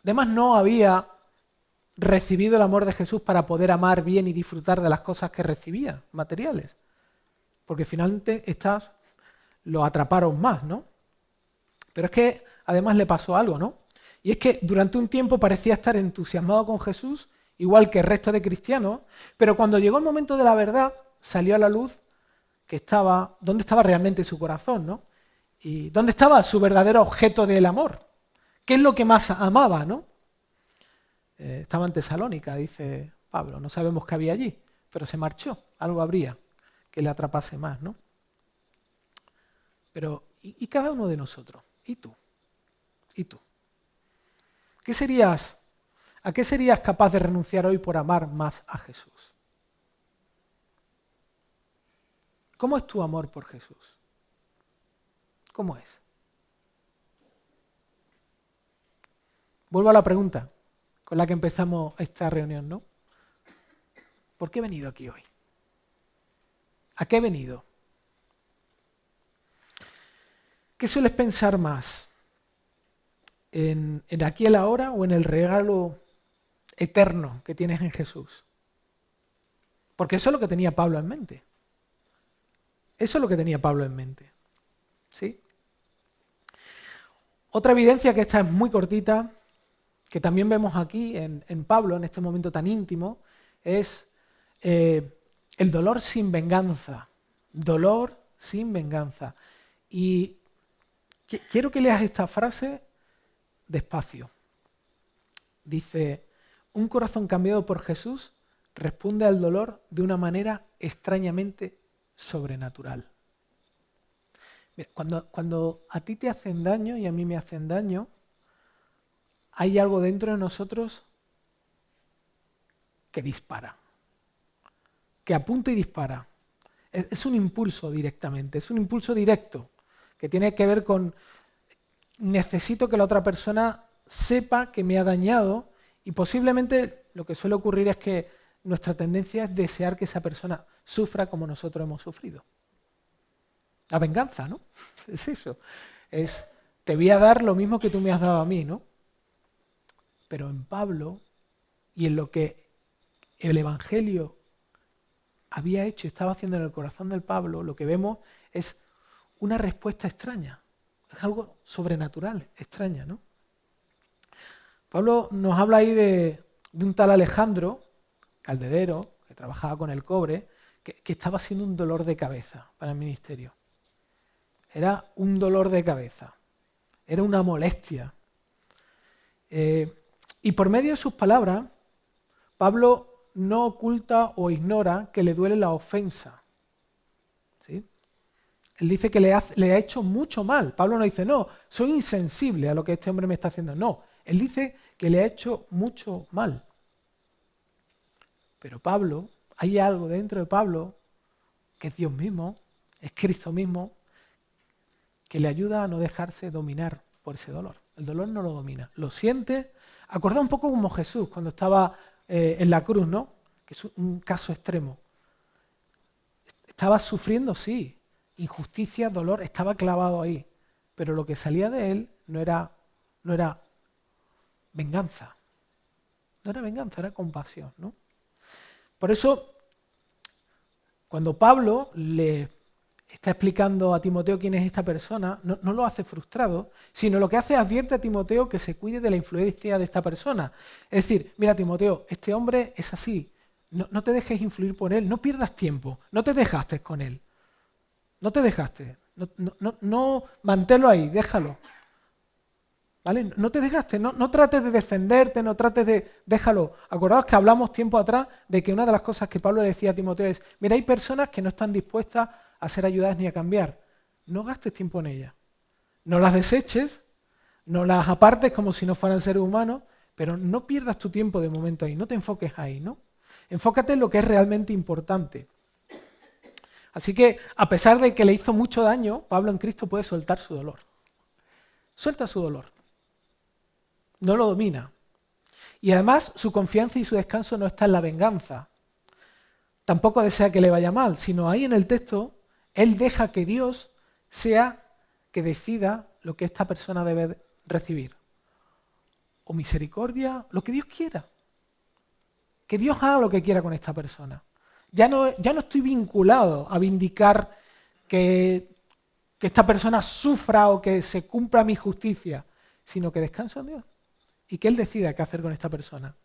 Además no había recibido el amor de Jesús para poder amar bien y disfrutar de las cosas que recibía, materiales. Porque finalmente estas lo atraparon más, ¿no? Pero es que además le pasó algo, ¿no? Y es que durante un tiempo parecía estar entusiasmado con Jesús, igual que el resto de cristianos, pero cuando llegó el momento de la verdad, salió a la luz dónde estaba realmente su corazón, ¿no? Y dónde estaba su verdadero objeto del amor. ¿Qué es lo que más amaba, no? Estaba en Tesalónica, dice Pablo, no sabemos qué había allí, pero se marchó, algo habría que le atrapase más, ¿no? Pero, ¿y cada uno de nosotros? ¿Y tú? ¿Y tú? ¿A qué serías capaz de renunciar hoy por amar más a Jesús? ¿Cómo es tu amor por Jesús? ¿Cómo es? Vuelvo a la pregunta con la que empezamos esta reunión, ¿no? ¿Por qué he venido aquí hoy? ¿A qué he venido? ¿Qué sueles pensar más? ¿En aquí y el ahora o en el regalo eterno que tienes en Jesús? Porque eso es lo que tenía Pablo en mente. Eso es lo que tenía Pablo en mente. ¿Sí? Otra evidencia, que esta es muy cortita, que también vemos aquí en Pablo, en este momento tan íntimo, es el dolor sin venganza. Dolor sin venganza. Y quiero que leas esta frase despacio. Dice, un corazón cambiado por Jesús responde al dolor de una manera extrañamente sobrenatural. Mira, cuando a ti te hacen daño y a mí me hacen daño, hay algo dentro de nosotros que dispara, que apunta y dispara. Es un impulso directamente, es un impulso directo que tiene que ver con necesito que la otra persona sepa que me ha dañado y posiblemente lo que suele ocurrir es que nuestra tendencia es desear que esa persona sufra como nosotros hemos sufrido. La venganza, ¿no? Es eso. Es, te voy a dar lo mismo que tú me has dado a mí, ¿no? Pero en Pablo y en lo que el Evangelio había hecho y estaba haciendo en el corazón del Pablo, lo que vemos es una respuesta extraña. Es algo sobrenatural, extraña, ¿no? Pablo nos habla ahí de un tal Alejandro, calderero, que trabajaba con el cobre, que estaba siendo un dolor de cabeza para el ministerio. Era un dolor de cabeza, era una molestia. Y por medio de sus palabras, Pablo no oculta o ignora que le duele la ofensa. ¿Sí? Él dice que le ha hecho mucho mal. Pablo no dice, no, soy insensible a lo que este hombre me está haciendo. No, él dice que le ha hecho mucho mal. Pero Pablo, hay algo dentro de Pablo, que es Dios mismo, es Cristo mismo, que le ayuda a no dejarse dominar por ese dolor. El dolor no lo domina, lo siente. Acordá un poco como Jesús cuando estaba en la cruz, ¿no? Que es un caso extremo. Estaba sufriendo, sí, injusticia, dolor, estaba clavado ahí. Pero lo que salía de él no era venganza. No era venganza, era compasión, ¿no? Por eso, cuando Pablo le está explicando a Timoteo quién es esta persona, no lo hace frustrado, sino lo que hace es advierte a Timoteo que se cuide de la influencia de esta persona. Es decir, mira Timoteo, este hombre es así, no te dejes influir por él, no pierdas tiempo, no te dejaste con él, no te dejaste, no manténlo ahí, déjalo. ¿Vale? No te dejaste, no trates de defenderte, no trates de... Déjalo. Acordaos que hablamos tiempo atrás de que una de las cosas que Pablo le decía a Timoteo es, mira, hay personas que no están dispuestas a ser ayudadas ni a cambiar. No gastes tiempo en ellas. No las deseches, no las apartes como si no fueran seres humanos, pero no pierdas tu tiempo de momento ahí, no te enfoques ahí, ¿no? Enfócate en lo que es realmente importante. Así que, a pesar de que le hizo mucho daño, Pablo en Cristo puede soltar su dolor. Suelta su dolor. No lo domina. Y además su confianza y su descanso no está en la venganza. Tampoco desea que le vaya mal, sino ahí en el texto, él deja que Dios sea que decida lo que esta persona debe recibir. O misericordia, lo que Dios quiera. Que Dios haga lo que quiera con esta persona. Ya no estoy vinculado a vindicar que esta persona sufra o que se cumpla mi justicia, sino que descanso en Dios. Y que Él decida qué hacer con esta persona.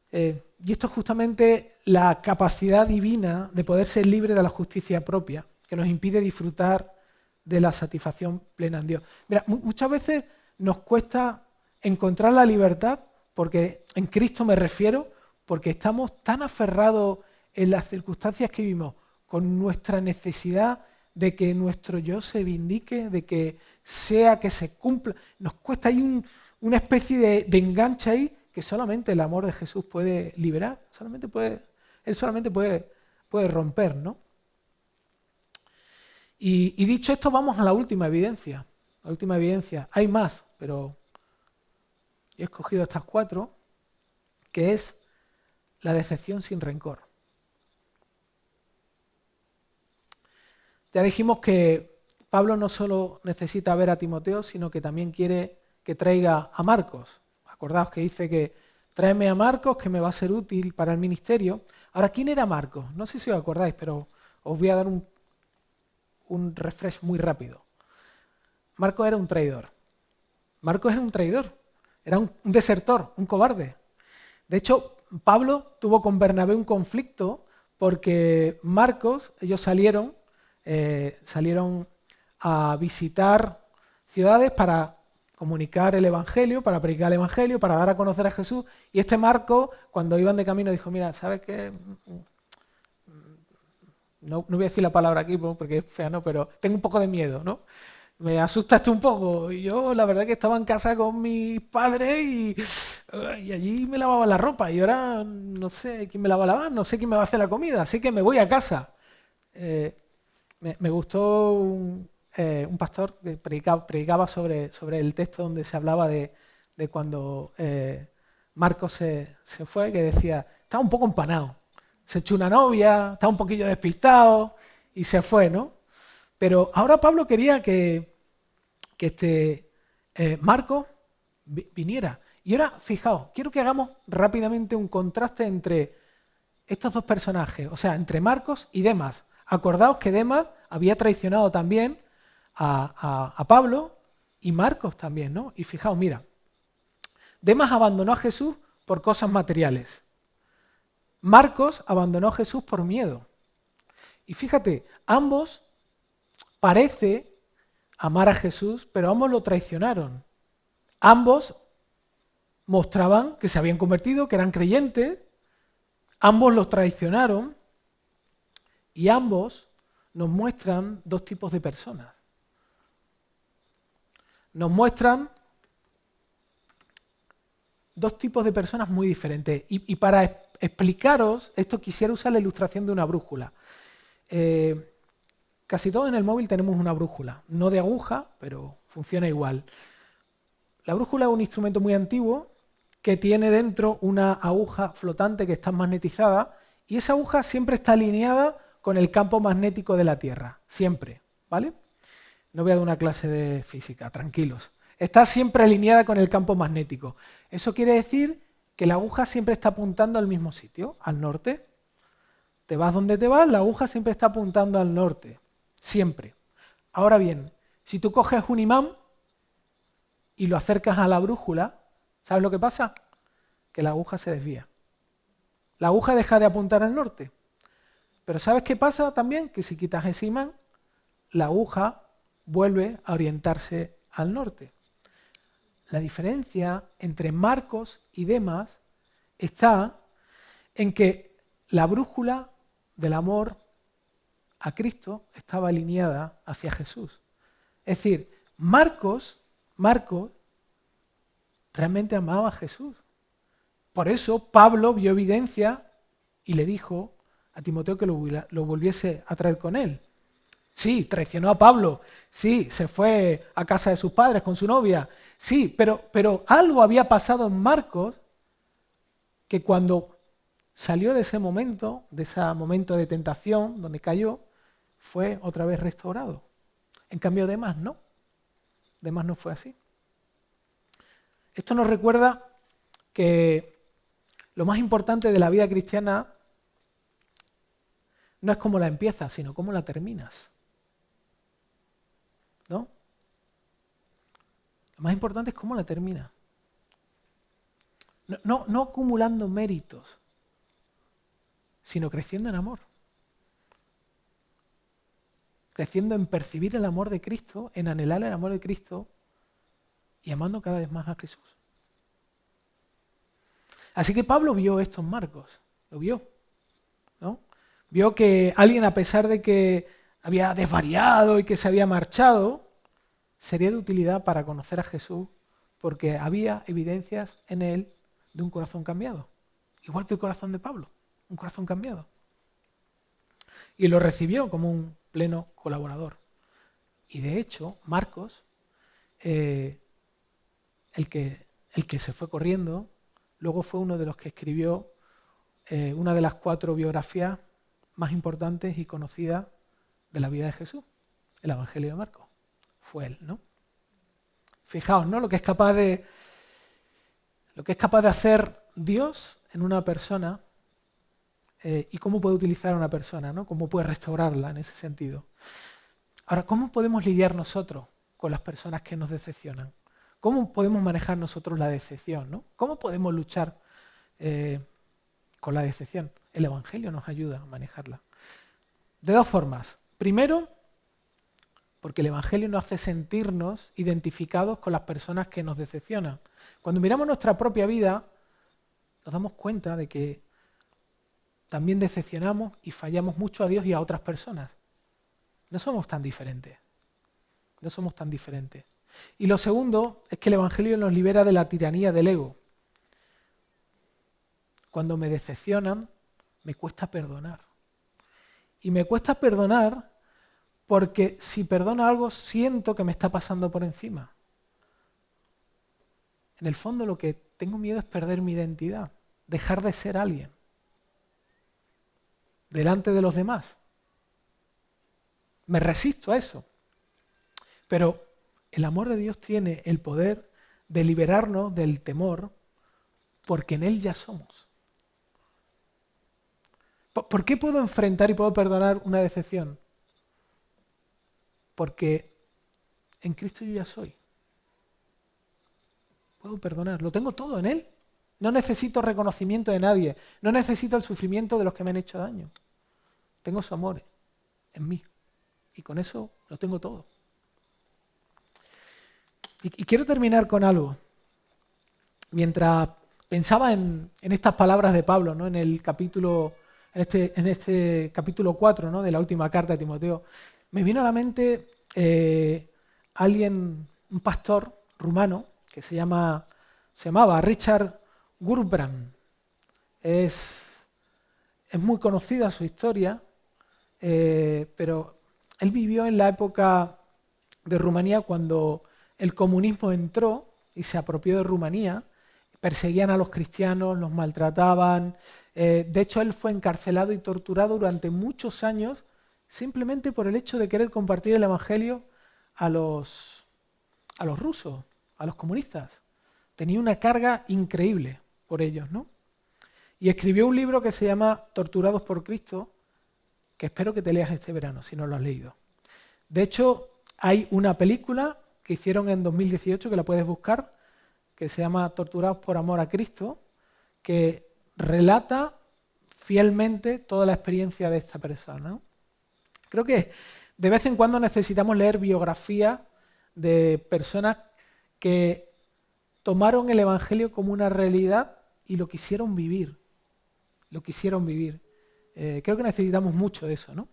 Y esto es justamente la capacidad divina de poder ser libre de la justicia propia, que nos impide disfrutar de la satisfacción plena en Dios. Mira, muchas veces nos cuesta encontrar la libertad, porque en Cristo me refiero, porque estamos tan aferrados en las circunstancias que vivimos, con nuestra necesidad de que nuestro yo se vindique, de que sea que se cumpla. Nos cuesta ahí una especie de enganche ahí que solamente el amor de Jesús puede liberar, Él solamente puede romper, ¿no? Y dicho esto, vamos a la última evidencia. La última evidencia. Hay más, pero he escogido estas 4, que es la decepción sin rencor. Ya dijimos que Pablo no solo necesita ver a Timoteo, sino que también quiere que traiga a Marcos. Acordaos que dice que tráeme a Marcos, que me va a ser útil para el ministerio. Ahora, ¿quién era Marcos? No sé si os acordáis, pero os voy a dar un refresh muy rápido. Marcos era un traidor. Marcos era un traidor. Era un desertor, un cobarde. De hecho, Pablo tuvo con Bernabé un conflicto porque Marcos, ellos salieron a visitar ciudades para comunicar el Evangelio, para predicar el Evangelio, para dar a conocer a Jesús. Y este Marcos, cuando iban de camino, dijo, mira, ¿sabes qué? No voy a decir la palabra aquí porque es fea, ¿no? Pero tengo un poco de miedo, ¿no? Me asustaste un poco. Y yo, la verdad, que estaba en casa con mis padres y allí me lavaban la ropa. Y ahora no sé quién me la va a lavar, no sé quién me va a hacer la comida. Así que me voy a casa. Me gustó un pastor que predicaba sobre el texto donde se hablaba de cuando Marcos se fue, que decía, estaba un poco empanado. Se echó una novia, estaba un poquillo despistado y se fue, ¿no? Pero ahora Pablo quería que este Marcos viniera. Y ahora, fijaos, quiero que hagamos rápidamente un contraste entre estos dos personajes, o sea, entre Marcos y Demas. Acordaos que Demas había traicionado también a Pablo y Marcos también, ¿no? Y fijaos, mira, Demas abandonó a Jesús por cosas materiales. Marcos abandonó a Jesús por miedo. Y fíjate, ambos parece amar a Jesús, pero ambos lo traicionaron. Ambos mostraban que se habían convertido, que eran creyentes, ambos lo traicionaron y ambos nos muestran dos tipos de personas. Nos muestran dos tipos de personas muy diferentes. Y para explicaros esto quisiera usar la ilustración de una brújula. Casi todos en el móvil tenemos una brújula, no de aguja, pero funciona igual. La brújula es un instrumento muy antiguo que tiene dentro una aguja flotante que está magnetizada y esa aguja siempre está alineada con el campo magnético de la Tierra, siempre, ¿vale? No voy a dar una clase de física, tranquilos. Está siempre alineada con el campo magnético. Eso quiere decir que la aguja siempre está apuntando al mismo sitio, al norte. Te vas donde te vas, la aguja siempre está apuntando al norte. siempre. Ahora bien, si tú coges un imán y lo acercas a la brújula, ¿sabes lo que pasa? Que la aguja se desvía. La aguja deja de apuntar al norte. Pero ¿sabes qué pasa también? Que si quitas ese imán, la aguja vuelve a orientarse al norte. La diferencia entre Marcos y Demas está en que la brújula del amor a Cristo estaba alineada hacia Jesús. Es decir, Marcos realmente amaba a Jesús. Por eso Pablo vio evidencia y le dijo a Timoteo que lo volviese a traer con él. Sí, traicionó a Pablo, sí, se fue a casa de sus padres con su novia, sí, pero algo había pasado en Marcos que cuando salió de ese momento de tentación donde cayó, fue otra vez restaurado. En cambio, Demas no. Demas no fue así. Esto nos recuerda que lo más importante de la vida cristiana no es cómo la empiezas, sino cómo la terminas. ¿No? Lo más importante es cómo la terminas. No acumulando méritos, sino creciendo en amor. Creciendo en percibir el amor de Cristo, en anhelar el amor de Cristo y amando cada vez más a Jesús. Así que Pablo vio esto en Marcos, lo vio, ¿no? Vio que alguien, a pesar de que había desvariado y que se había marchado, sería de utilidad para conocer a Jesús porque había evidencias en él de un corazón cambiado. Igual que el corazón de Pablo, un corazón cambiado. Y lo recibió como un pleno colaborador. Y de hecho, Marcos, el que se fue corriendo, luego fue uno de los que escribió una de las 4 biografías más importantes y conocidas de la vida de Jesús, el Evangelio de Marcos. Fue él, ¿no? Fijaos, ¿no? Lo que es capaz de hacer Dios en una persona y cómo puede utilizar a una persona, ¿no? Cómo puede restaurarla en ese sentido. Ahora, ¿cómo podemos lidiar nosotros con las personas que nos decepcionan? ¿Cómo podemos manejar nosotros la decepción, ¿no? ¿Cómo podemos luchar con la decepción? El Evangelio nos ayuda a manejarla. De 2 formas. Primero, porque el Evangelio nos hace sentirnos identificados con las personas que nos decepcionan. Cuando miramos nuestra propia vida, nos damos cuenta de que también decepcionamos y fallamos mucho a Dios y a otras personas. No somos tan diferentes. No somos tan diferentes. Y lo segundo es que el Evangelio nos libera de la tiranía del ego. Cuando me decepcionan, me cuesta perdonar. Y me cuesta perdonar porque si perdono algo, siento que me está pasando por encima. En el fondo lo que tengo miedo es perder mi identidad, dejar de ser alguien delante de los demás. Me resisto a eso. Pero el amor de Dios tiene el poder de liberarnos del temor porque en Él ya somos. ¿Por qué puedo enfrentar y puedo perdonar una decepción? Porque en Cristo yo ya soy. Puedo perdonar, lo tengo todo en Él. No necesito reconocimiento de nadie, no necesito el sufrimiento de los que me han hecho daño. Tengo su amor en mí y con eso lo tengo todo. Y quiero terminar con algo. Mientras pensaba en estas palabras de Pablo, ¿no? En este capítulo 4, ¿no? De la última carta de Timoteo, me vino a la mente un pastor rumano que se llamaba Richard Wurmbrand. Es muy conocida su historia, pero él vivió en la época de Rumanía cuando el comunismo entró y se apropió de Rumanía. Perseguían a los cristianos, los maltrataban. De hecho, él fue encarcelado y torturado durante muchos años simplemente por el hecho de querer compartir el Evangelio a los rusos, a los comunistas. Tenía una carga increíble por ellos, ¿no? Y escribió un libro que se llama Torturados por Cristo, que espero que te leas este verano, si no lo has leído. De hecho, hay una película que hicieron en 2018, que la puedes buscar, que se llama Torturados por amor a Cristo, que relata fielmente toda la experiencia de esta persona, ¿no? Creo que de vez en cuando necesitamos leer biografías de personas que tomaron el Evangelio como una realidad y lo quisieron vivir. Lo quisieron vivir. Creo que necesitamos mucho de eso, ¿no?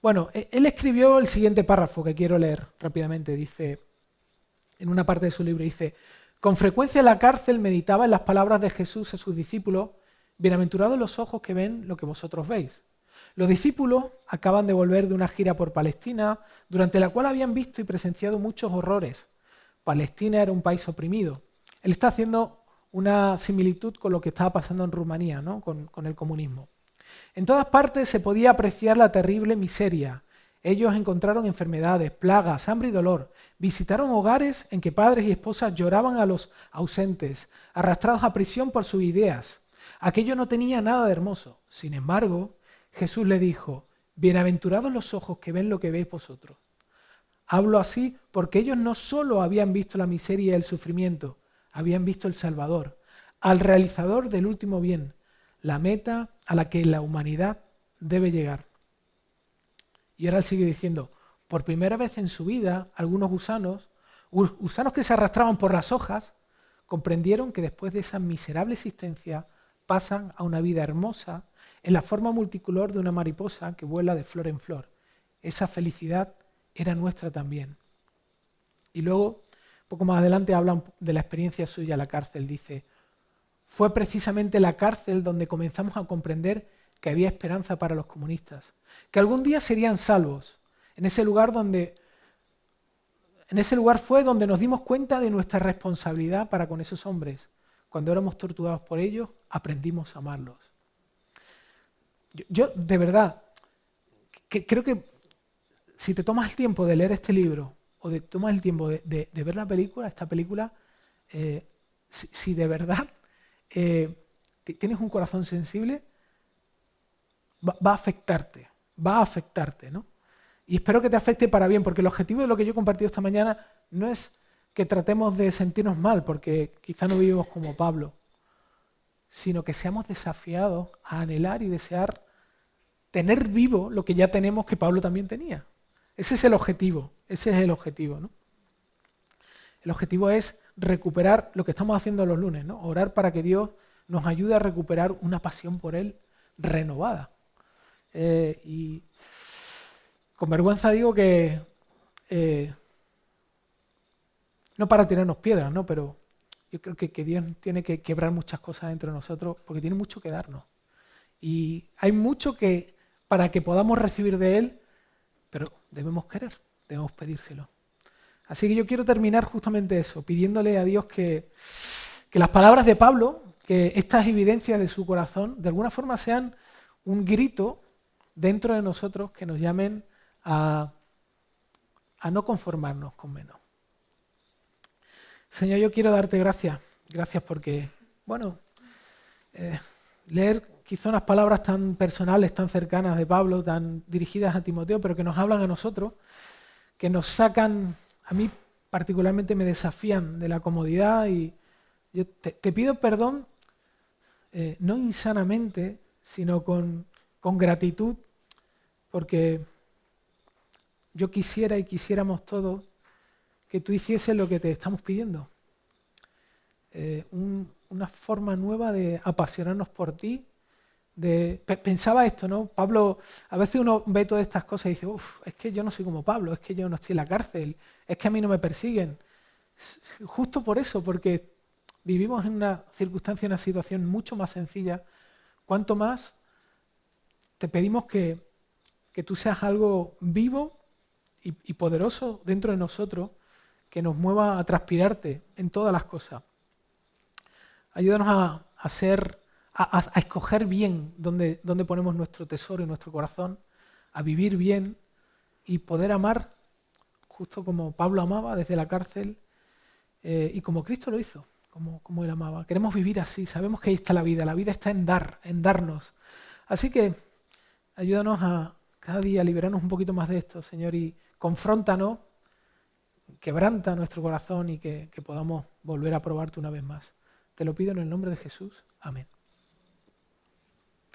Bueno, él escribió el siguiente párrafo que quiero leer rápidamente. Dice, en una parte de su libro, dice: con frecuencia en la cárcel meditaba en las palabras de Jesús a sus discípulos: bienaventurados los ojos que ven lo que vosotros veis. Los discípulos acaban de volver de una gira por Palestina, durante la cual habían visto y presenciado muchos horrores. Palestina era un país oprimido. Él está haciendo una similitud con lo que estaba pasando en Rumanía, ¿no? con el comunismo. En todas partes se podía apreciar la terrible miseria. Ellos encontraron enfermedades, plagas, hambre y dolor. Visitaron hogares en que padres y esposas lloraban a los ausentes, arrastrados a prisión por sus ideas. Aquello no tenía nada de hermoso. Sin embargo, Jesús le dijo: bienaventurados los ojos que ven lo que veis vosotros. Hablo así porque ellos no solo habían visto la miseria y el sufrimiento, habían visto el Salvador, al realizador del último bien, la meta a la que la humanidad debe llegar. Y ahora él sigue diciendo: por primera vez en su vida, algunos gusanos que se arrastraban por las hojas, comprendieron que después de esa miserable existencia pasan a una vida hermosa en la forma multicolor de una mariposa que vuela de flor en flor. Esa felicidad era nuestra también. Y luego, poco más adelante, hablan de la experiencia suya en la cárcel. Dice: fue precisamente la cárcel donde comenzamos a comprender que había esperanza para los comunistas, que algún día serían salvos. En ese lugar fue donde nos dimos cuenta de nuestra responsabilidad para con esos hombres. Cuando éramos torturados por ellos, aprendimos a amarlos. Yo de verdad, creo que si te tomas el tiempo de leer este libro o te tomas el tiempo de ver la película, esta película, si de verdad tienes un corazón sensible, va a afectarte, ¿no? Y espero que te afecte para bien, porque el objetivo de lo que yo he compartido esta mañana no es que tratemos de sentirnos mal, porque quizá no vivimos como Pablo, sino que seamos desafiados a anhelar y desear tener vivo lo que ya tenemos, que Pablo también tenía. Ese es el objetivo, ¿no? El objetivo es recuperar lo que estamos haciendo los lunes, ¿no? Orar para que Dios nos ayude a recuperar una pasión por Él renovada. Y con vergüenza digo que no para tirarnos piedras, ¿no? Pero yo creo que Dios tiene que quebrar muchas cosas dentro de nosotros, porque tiene mucho que darnos. Y hay mucho que para que podamos recibir de Él, pero debemos querer, debemos pedírselo. Así que yo quiero terminar justamente eso, pidiéndole a Dios que las palabras de Pablo, que estas evidencias de su corazón, de alguna forma sean un grito dentro de nosotros que nos llamen a no conformarnos con menos. Señor, yo quiero darte gracias porque, bueno, leer quizá unas palabras tan personales, tan cercanas de Pablo, tan dirigidas a Timoteo, pero que nos hablan a nosotros, que nos sacan, a mí particularmente me desafían de la comodidad, y yo te pido perdón, no insanamente, sino con gratitud, porque yo quisiera y quisiéramos todos que tú hicieses lo que te estamos pidiendo. Una forma nueva de apasionarnos por ti. Pensaba esto, ¿no? Pablo, a veces uno ve todas estas cosas y dice: es que yo no soy como Pablo, es que yo no estoy en la cárcel, es que a mí no me persiguen. Justo por eso, porque vivimos en una circunstancia, una situación mucho más sencilla. Cuanto más te pedimos que tú seas algo vivo y poderoso dentro de nosotros, que nos mueva a transpirarte en todas las cosas. Ayúdanos a escoger bien dónde ponemos nuestro tesoro y nuestro corazón, a vivir bien y poder amar justo como Pablo amaba desde la cárcel, y como Cristo lo hizo, como Él amaba. Queremos vivir así, sabemos que ahí está la vida está en darnos. Así que ayúdanos cada día libéranos un poquito más de esto, Señor, y confróntanos, quebranta nuestro corazón y que podamos volver a probarte una vez más. Te lo pido en el nombre de Jesús. Amén.